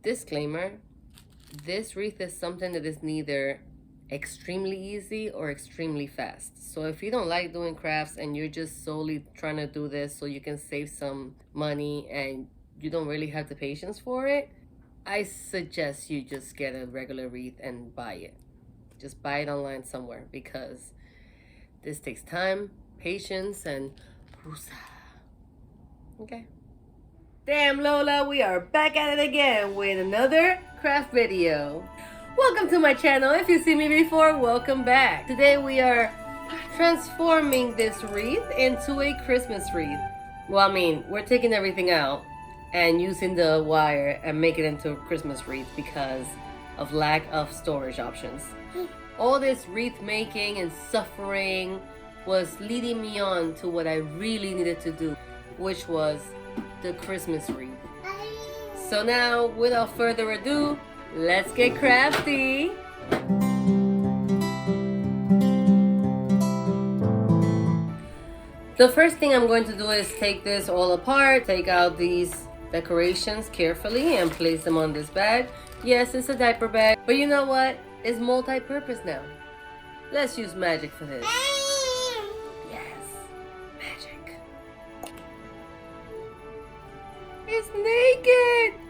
Disclaimer, this wreath is something that is neither extremely easy or extremely fast. So if you don't like doing crafts and you're just solely trying to do this so you can save some money and you don't really have the patience for it, I suggest you just get a regular wreath and buy it. Just buy it online somewhere, because this takes time, patience, and okay. Damn, Lola, we are back at it again with another craft video. Welcome to my channel. If you've seen me before, welcome back. Today we are transforming this wreath into a Christmas wreath. Well, I mean, we're taking everything out and using the wire and making it into a Christmas wreath because of lack of storage options. All this wreath making and suffering was leading me on to what I really needed to do, which was the Christmas wreath. So now, without further ado, let's get crafty. The first thing I'm going to do is take this all apart, take out these decorations carefully and place them on this bag. Yes, it's a diaper bag, but you know what? It's multi-purpose now. Let's use magic for this. Yes, magic. It's naked.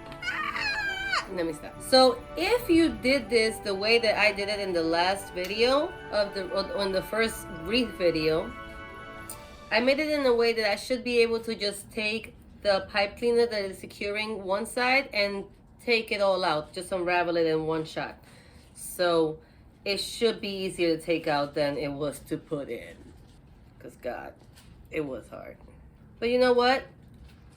Let me stop. So if you did this the way that I did it in the last video on the first wreath video, I made it in a way that I should be able to just take the pipe cleaner that is securing one side and take it all out, just unravel it in one shot. So it should be easier to take out than it was to put in, because God, it was hard. But you know what?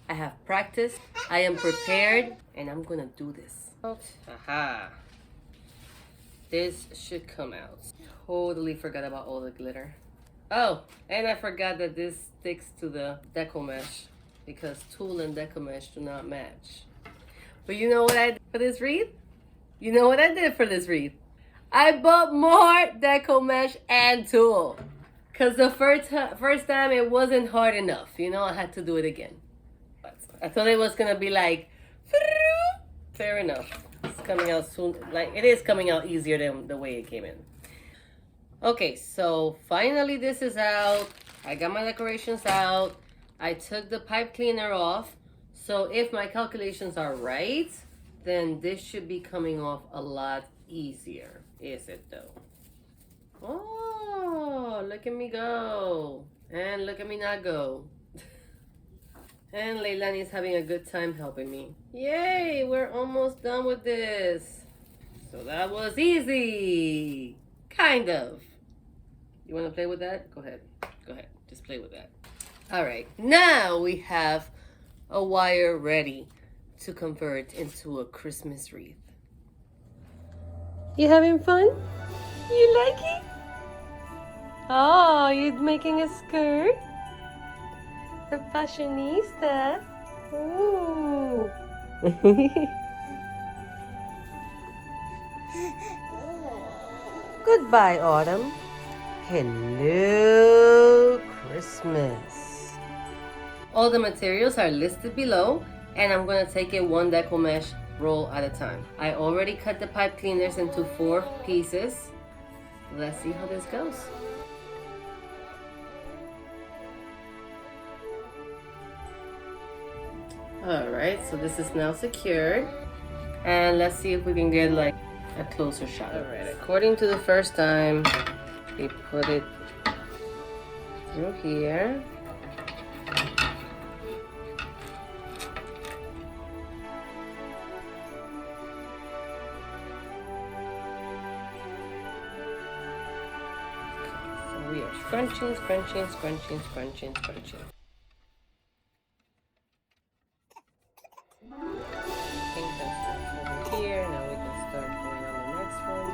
I have practice, I am prepared, and I'm gonna do this. Aha. This should come out. Totally forgot about all the glitter. Oh, and I forgot that this sticks to the deco mesh, because tulle and deco mesh do not match. But you know what I did for this wreath? You know what I did for this wreath? I bought more deco mesh and tulle. Because the first time it wasn't hard enough. You know, I had to do it again. But I thought it was going to be like, fair enough. It's coming out soon. Like, it is coming out easier than the way it came in. Okay, so finally this is out. I got my decorations out. I took the pipe cleaner off. So if my calculations are right, then this should be coming off a lot easier. Is it though? Oh, look at me go. And look at me not go. And Leilani is having a good time helping me. Yay, we're almost done with this. So that was easy. Kind of. You want to play with that? Go ahead. Go ahead. Just play with that. All right. Now we have a wire ready to convert into a Christmas wreath. You having fun? You like it? Oh, you're making a skirt? The fashionista. Ooh. Goodbye, autumn. Hello, Christmas. All the materials are listed below, and I'm going to take it one deco mesh roll at a time. I already cut the pipe cleaners into 4 pieces. Let's see how this goes. Alright, so this is now secured. And let's see if we can get like a closer shot. Alright, according to the first time, we put it through here. So we are scrunching, scrunching, scrunching, scrunching, scrunching. I think that's over here. Now we can start going on the next one.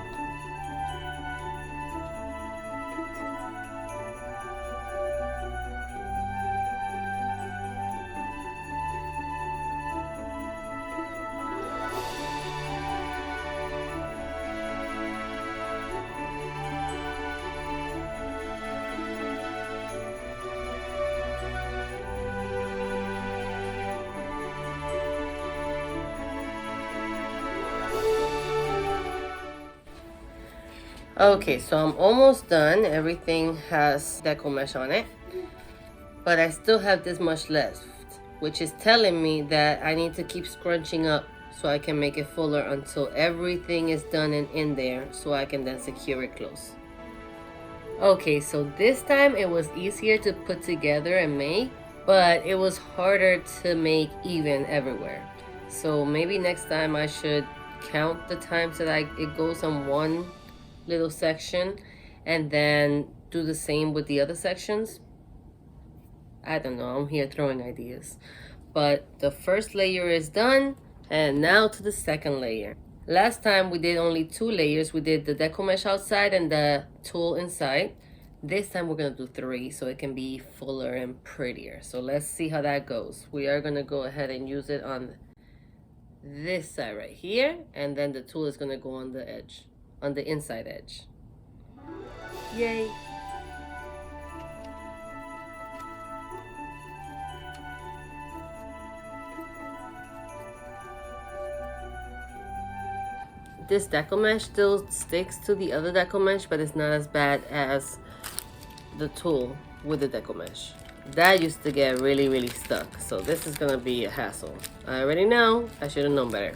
Okay, so I'm almost done. Everything has deco mesh on it, but I still have this much left, which is telling me that I need to keep scrunching up so I can make it fuller until everything is done and in there, so I can then secure it close. Okay, so this time it was easier to put together and make, but it was harder to make even everywhere. So maybe next time I should count the times that it goes on one little section and then do the same with the other sections. I don't know, I'm here throwing ideas. But the first layer is done, and now to the second layer. Last time we did only 2 layers. We did the deco mesh outside and the tulle inside. This time we're gonna do 3 so it can be fuller and prettier. So let's see how that goes. We are gonna go ahead and use it on this side right here, and then the tulle is gonna go on the edge, on the inside edge. Yay! This deco mesh still sticks to the other deco mesh, but it's not as bad as the tulle with the deco mesh. That used to get really stuck, so this is gonna be a hassle. I already know, I should have known better.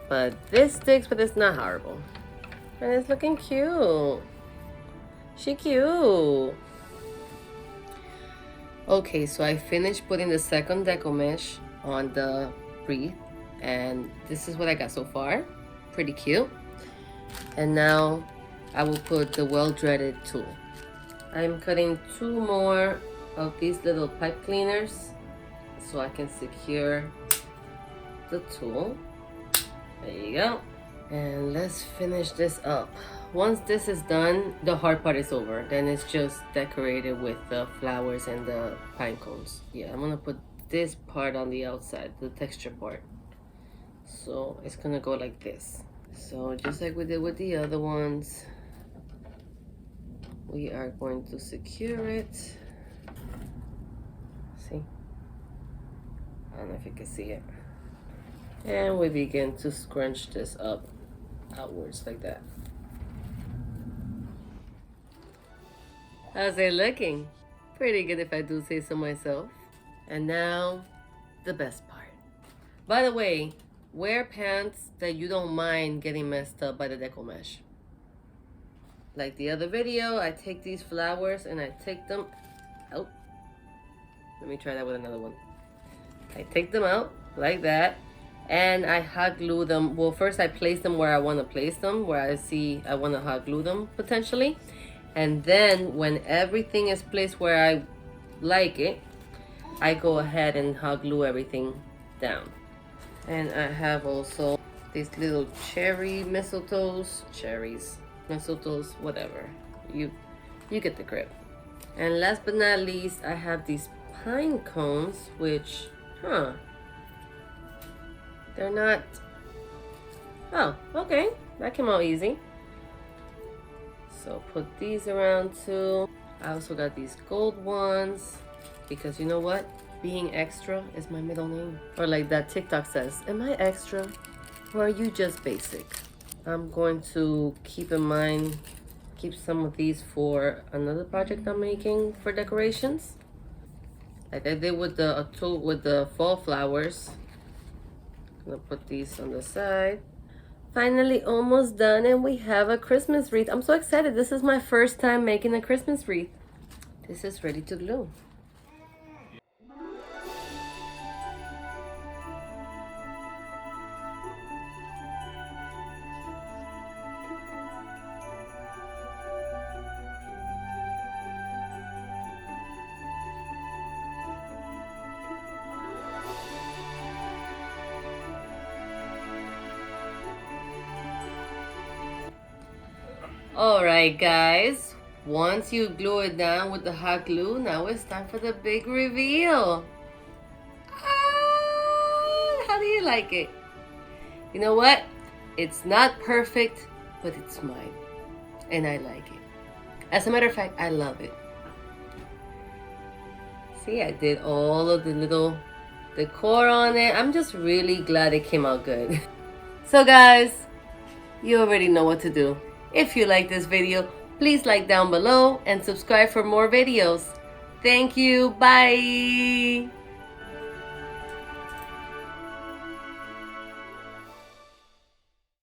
But this sticks, but it's not horrible. And it's looking cute. She cute. Okay, so I finished putting the second deco mesh on the wreath, and this is what I got so far. Pretty cute. And now I will put the well-dreaded tulle. I'm cutting 2 more of these little pipe cleaners so I can secure the tulle. There you go. And let's finish this up. Once this is done, the hard part is over. Then it's just decorated with the flowers and the pine cones. Yeah, I'm gonna put this part on the outside, the texture part. So it's gonna go like this. So just like we did with the other ones, we are going to secure it. See? I don't know if you can see it. And we begin to scrunch this up outwards like that. How's it looking? Pretty good if I do say so myself. And now, the best part. By the way, wear pants that you don't mind getting messed up by the deco mesh. Like the other video, I take these flowers and I take them out. Let me try that with another one. I take them out like that, and I hot glue them. Well, first I place them where I want to place them, where I see I want to hot glue them potentially. And then when everything is placed where I like it, I go ahead and hot glue everything down. And I have also these little cherry mistletoes, mistletoes, whatever. You get the grip. And last but not least, I have these pine cones, which, they're not, oh, okay, that came out easy. So put these around too. I also got these gold ones, because you know what? Being extra is my middle name. Or like that TikTok says, am I extra? Or are you just basic? I'm going to keep in mind, keep some of these for another project I'm making for decorations. Like I did with the fall flowers. I'm gonna put these on the side. Finally almost done, and we have a Christmas wreath. I'm so excited. This is my first time making a Christmas wreath. This is ready to glue. Alright guys, once you glue it down with the hot glue, now it's time for the big reveal. How do you like it? You know what? It's not perfect, but it's mine. And I like it. As a matter of fact, I love it. See, I did all of the little decor on it. I'm just really glad it came out good. So guys, you already know what to do. If you like this video, please like down below and subscribe for more videos. Thank you. Bye.